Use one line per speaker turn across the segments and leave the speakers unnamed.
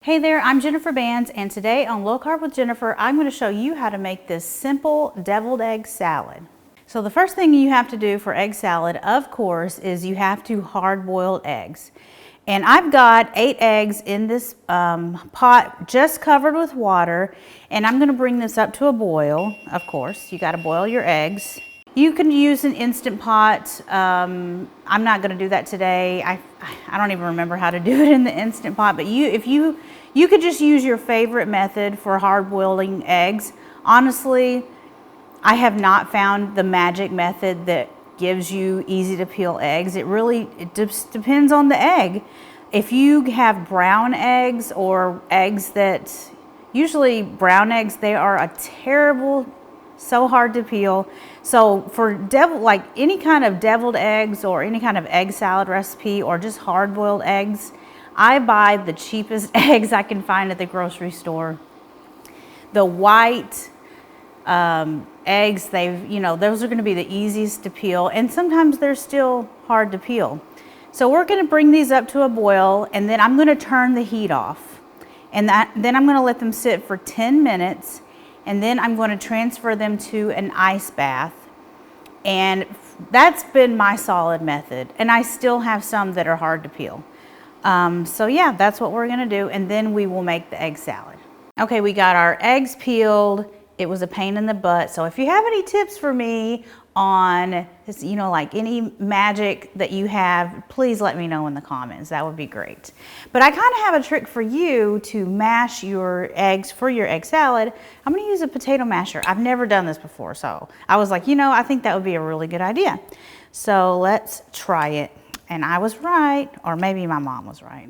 Hey there, I'm Jennifer Bands, and today on Low Carb with Jennifer, I'm going to show you how to make this simple deviled egg salad. So the first thing you have to do for egg salad, of course, is you have to hard boil eggs. And I've got 8 eggs in this pot just covered with water, and I'm going to bring this up to a boil. Of course, you got to boil your eggs. You can use an Instant Pot. I'm not going to do that today. I don't even remember how to do it in the Instant Pot, but if you could just use your favorite method for hard boiling eggs. Honestly, I have not found the magic method that gives you easy to peel eggs. It just depends on the egg. If you have brown eggs or eggs that, usually brown eggs, they are a terrible, so hard to peel. So for like any kind of deviled eggs or any kind of egg salad recipe or just hard boiled eggs, I buy the cheapest eggs I can find at the grocery store. The white eggs, those are going to be the easiest to peel, and sometimes they're still hard to peel. So we're going to bring these up to a boil, and then I'm going to turn the heat off, and then I'm going to let them sit for 10 minutes. And then I'm going to transfer them to an ice bath. And that's been my solid method. And I still have some that are hard to peel. So yeah, that's what we're going to do. And then we will make the egg salad. Okay, we got our eggs peeled. It was a pain in the butt. So if you have any tips for me on, like any magic that you have, please let me know in the comments. That would be great. But I kind of have a trick for you to mash your eggs for your egg salad. I'm going to use a potato masher. I've never done this before, so I was like, I think that would be a really good idea. So let's try it. And I was right, or maybe my mom was right.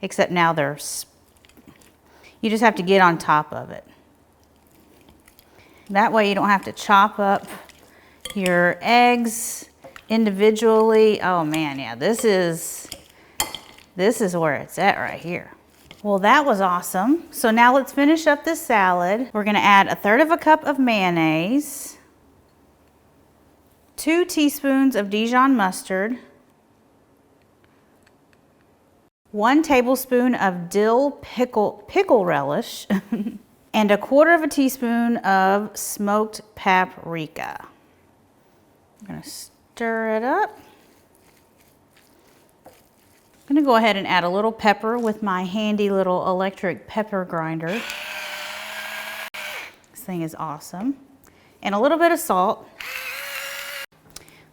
Except now you just have to get on top of it. That way you don't have to chop up your eggs individually. Oh man, yeah, this is where it's at right here. Well, that was awesome. So now let's finish up this salad. We're gonna add 1/3 cup of mayonnaise, 2 teaspoons of Dijon mustard, 1 tablespoon of dill pickle relish, and 1/4 teaspoon of smoked paprika. I'm gonna stir it up. I'm gonna go ahead and add a little pepper with my handy little electric pepper grinder. This thing is awesome. And a little bit of salt.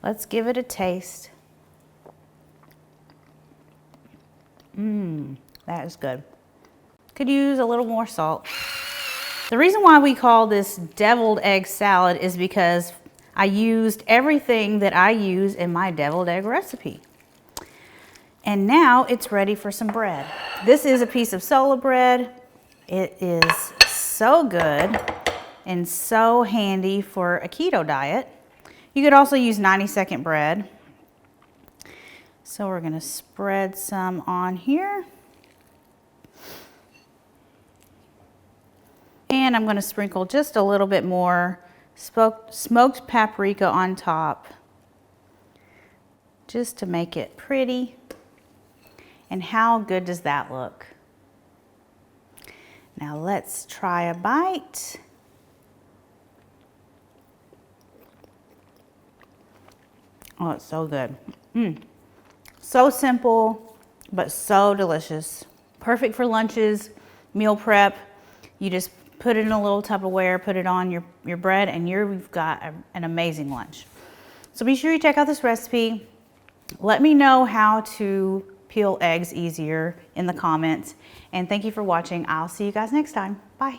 Let's give it a taste. That is good. Could use a little more salt. The reason why we call this deviled egg salad is because I used everything that I use in my deviled egg recipe. And now it's ready for some bread. This is a piece of sola bread. It is so good and so handy for a keto diet. You could also use 90-second bread. So we're going to spread some on here. And I'm going to sprinkle just a little bit more smoked paprika on top, just to make it pretty. And how good does that look? Now let's try a bite. Oh, it's so good. So simple, but so delicious. Perfect for lunches, meal prep. You just put it in a little Tupperware, put it on your bread, and you've got an amazing lunch. So be sure you check out this recipe. Let me know how to peel eggs easier in the comments. And thank you for watching. I'll see you guys next time. Bye.